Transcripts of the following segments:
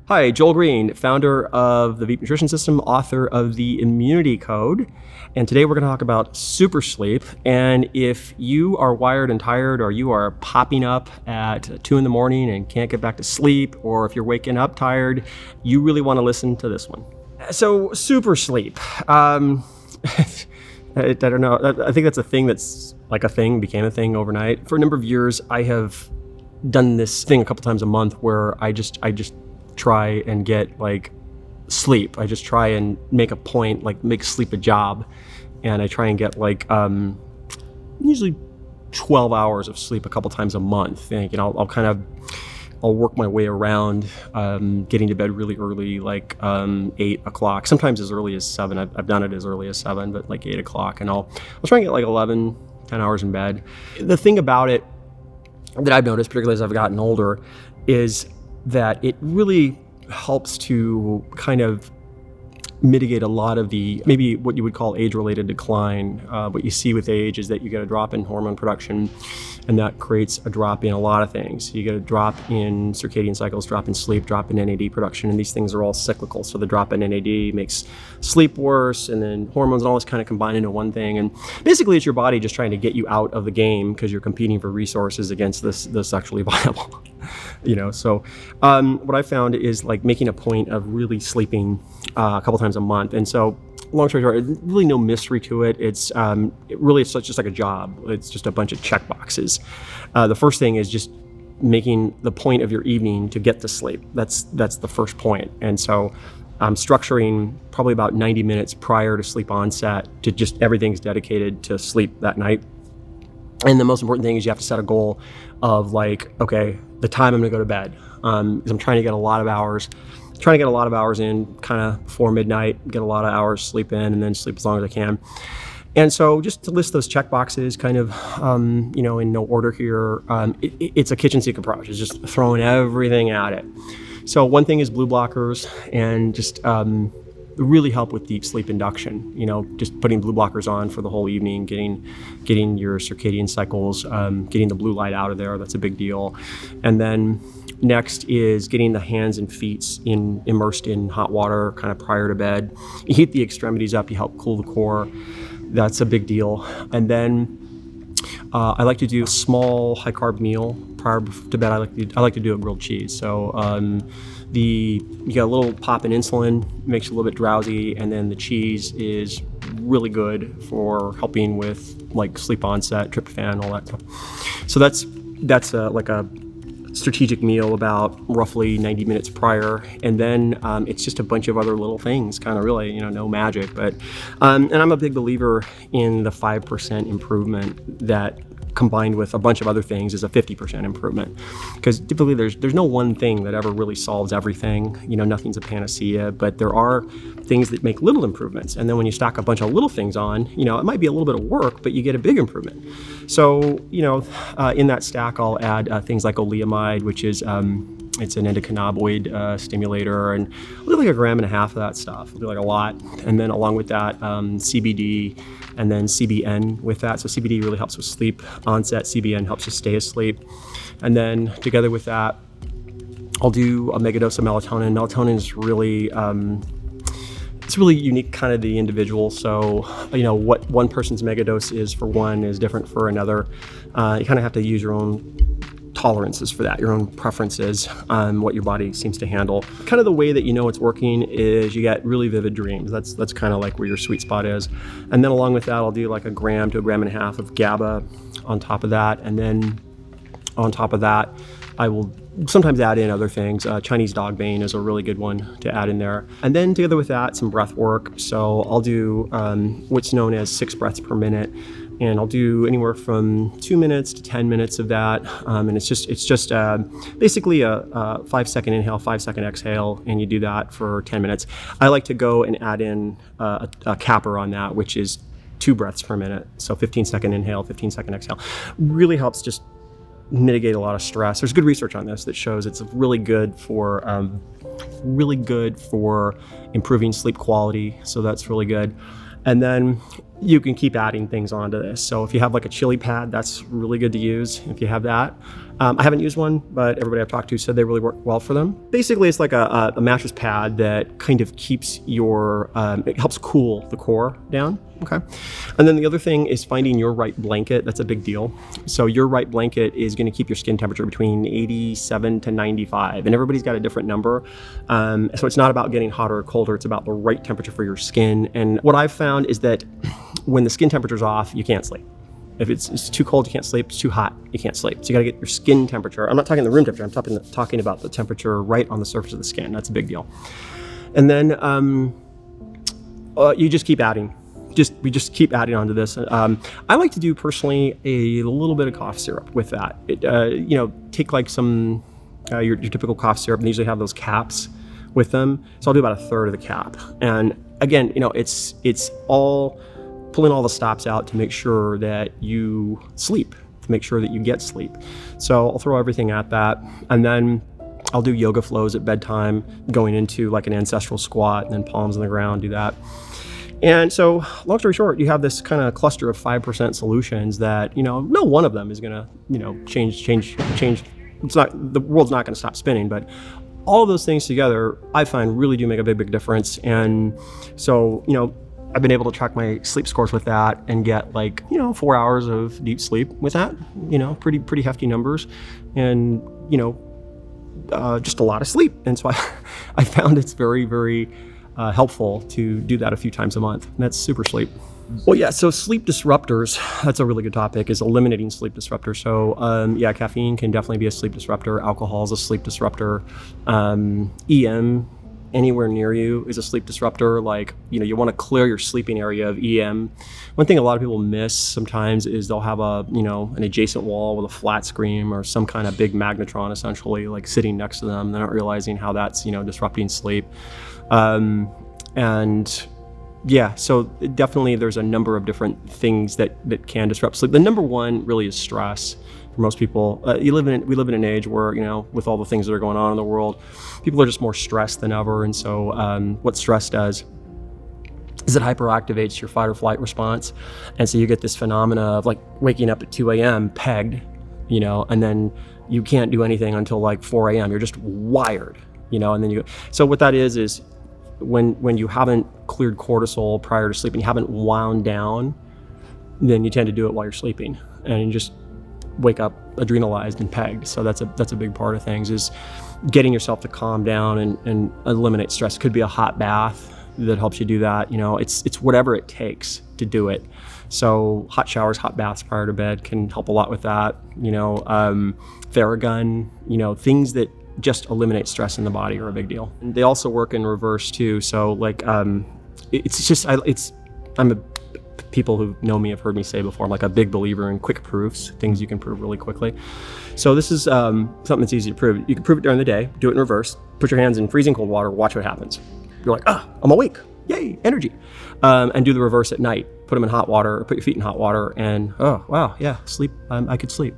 Hi, Joel Greene, founder of the Veep Nutrition System, author of the Immunity Code. And today we're going to talk about super sleep. And if you are wired and tired, or you are popping up at 2 a.m. and can't get back to sleep, or if you're waking up tired, you really want to listen to this one. So super sleep. I don't know. I think that's a thing that's like a thing, became a thing overnight. For a number of years, I have done this thing a couple times a month where I just try and get like sleep. I just try and make a point, like make sleep a job. And I try and get like usually 12 hours of sleep a couple times a month. And I'll work my way around getting to bed really early, like 8 o'clock, sometimes as early as 7. I've done it as early as 7, but like 8 o'clock. And I'll try and get like 11, 10 hours in bed. The thing about it that I've noticed, particularly as I've gotten older, is that it really helps to kind of mitigate a lot of the, maybe what you would call age-related decline. What you see with age is that you get a drop in hormone production, and that creates a drop in a lot of things. You get a drop in circadian cycles, drop in sleep, drop in NAD production, and these things are all cyclical. So the drop in NAD makes sleep worse, and then hormones and all this kind of combine into one thing. And basically it's your body just trying to get you out of the game because you're competing for resources against the sexually viable. So what I found is like making a point of really sleeping a couple times a month. And so long story short, really no mystery to it. It's just like a job. It's just a bunch of check boxes. The first thing is just making the point of your evening to get to sleep. That's the first point. And so I'm structuring probably about 90 minutes prior to sleep onset to just everything's dedicated to sleep that night. And the most important thing is you have to set a goal of like, okay, the time I'm gonna go to bed. Because I'm trying to get a lot of hours in kind of before midnight, get a lot of hours sleep in, and then sleep as long as I can. And so just to list those check boxes kind of, in no order here, it's a kitchen sink approach. It's just throwing everything at it. So one thing is blue blockers, and just really help with deep sleep induction. Just putting blue blockers on for the whole evening, getting your circadian cycles, getting the blue light out of there. That's a big deal. And then next is getting the hands and feet immersed in hot water kind of prior to bed. You heat the extremities up, you help cool the core. That's a big deal. And then I like to do a small high carb meal prior to bed. I like to do a grilled cheese. So you get a little pop in insulin, makes you a little bit drowsy, and then the cheese is really good for helping with like sleep onset, tryptophan, all that stuff. So that's like a strategic meal about roughly 90 minutes prior, and then it's just a bunch of other little things, kind of really, no magic, but and I'm a big believer in the 5% improvement that combined with a bunch of other things is a 50% improvement, because typically there's no one thing that ever really solves everything. Nothing's a panacea, but there are things that make little improvements, and then when you stack a bunch of little things on, it might be a little bit of work, but you get a big improvement. So in that stack I'll add things like oleamide, which is it's an endocannabinoid stimulator, and I'll do like 1.5 grams of that stuff. I'll do like a lot, and then along with that CBD, and then CBN with that. So CBD really helps with sleep onset. CBN helps you stay asleep. And then together with that, I'll do a megadose of melatonin. Melatonin is really, it's really unique kind of the individual. So, what one person's megadose is for one is different for another. You kind of have to use your own tolerances for that, your own preferences, what your body seems to handle. Kind of the way that it's working is you get really vivid dreams. That's kind of like where your sweet spot is. And then along with that, I'll do like 1 gram to 1.5 grams of GABA on top of that. And then on top of that, I will sometimes add in other things. Chinese dog bane is a really good one to add in there. And then together with that, some breath work. So I'll do what's known as 6 breaths per minute. And I'll do anywhere from 2 minutes to 10 minutes of that. And it's just basically a 5-second inhale, 5-second exhale, and you do that for 10 minutes. I like to go and add in a capper on that, which is 2 breaths per minute. So 15-second inhale, 15-second exhale. Really helps just mitigate a lot of stress. There's good research on this that shows it's really good for improving sleep quality. So that's really good. And then you can keep adding things onto this. So if you have like a chili pad, that's really good to use if you have that. I haven't used one, but everybody I've talked to said they really work well for them. Basically, it's like a mattress pad that kind of keeps your, it helps cool the core down, okay? And then the other thing is finding your right blanket. That's a big deal. So your right blanket is gonna keep your skin temperature between 87 to 95, and everybody's got a different number. So it's not about getting hotter or colder, it's about the right temperature for your skin. And what I've found is that when the skin temperature's off, you can't sleep. If it's too cold, you can't sleep. It's too hot, you can't sleep. So you gotta get your skin temperature. I'm not talking the room temperature, I'm talking about the temperature right on the surface of the skin. That's a big deal. And then you just keep adding. We just keep adding onto this. I like to do personally a little bit of cough syrup with that. Take like some, your typical cough syrup, and they usually have those caps with them. So I'll do about 1/3 of the cap. And again, it's all pulling all the stops out to make sure that you sleep, to make sure that you get sleep. So I'll throw everything at that, and then I'll do yoga flows at bedtime, going into like an ancestral squat, and then palms on the ground, do that. And so, long story short, you have this kind of cluster of 5% solutions that, no one of them is gonna, change. It's not, the world's not gonna stop spinning, but all of those things together, I find really do make a big difference. And so, I've been able to track my sleep scores with that and get 4 hours of deep sleep with that, pretty hefty numbers, and, just a lot of sleep. And so I found it's very, very helpful to do that a few times a month. And that's super sleep. Well, yeah, so sleep disruptors, that's a really good topic, is eliminating sleep disruptors. So caffeine can definitely be a sleep disruptor. Alcohol is a sleep disruptor. EM anywhere near you is a sleep disruptor. You want to clear your sleeping area of EM. One thing a lot of people miss sometimes is they'll have an adjacent wall with a flat screen or some kind of big magnetron essentially sitting next to them. They're not realizing how that's, disrupting sleep. So definitely there's a number of different things that can disrupt sleep. The number one really is stress. For most people, we live in an age where, with all the things that are going on in the world, people are just more stressed than ever. And so what stress does is it hyperactivates your fight or flight response. And so you get this phenomena of waking up at 2 a.m. pegged, and then you can't do anything until 4 a.m. You're just wired, and then so what that is when you haven't cleared cortisol prior to sleeping, you haven't wound down, then you tend to do it while you're sleeping, and you just wake up adrenalized and pegged. So that's a big part of things, is getting yourself to calm down and eliminate stress. It could be a hot bath that helps you do that. It's whatever it takes to do it. So hot showers, hot baths prior to bed can help a lot with that. Theragun, things that just eliminate stress in the body are a big deal. And they also work in reverse too. So people who know me have heard me say before, I'm a big believer in quick proofs, things you can prove really quickly. So this is something that's easy to prove. You can prove it during the day, do it in reverse, put your hands in freezing cold water, watch what happens. You're I'm awake, yay, energy. And do the reverse at night. Put them in hot water, or put your feet in hot water, and oh, wow, yeah, sleep, I could sleep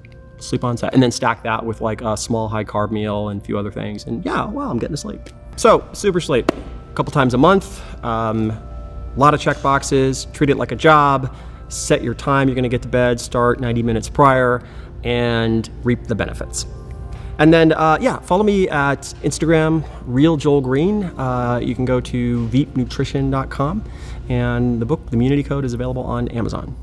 on set. And then stack that with a small high carb meal and a few other things, and yeah, wow, I'm getting to sleep. So super sleep, a couple times a month. A lot of check boxes, treat it like a job, set your time you're gonna get to bed, start 90 minutes prior, and reap the benefits. And then, follow me at Instagram, Real Joel Greene. You can go to veepnutrition.com, and the book, The Immunity Code, is available on Amazon.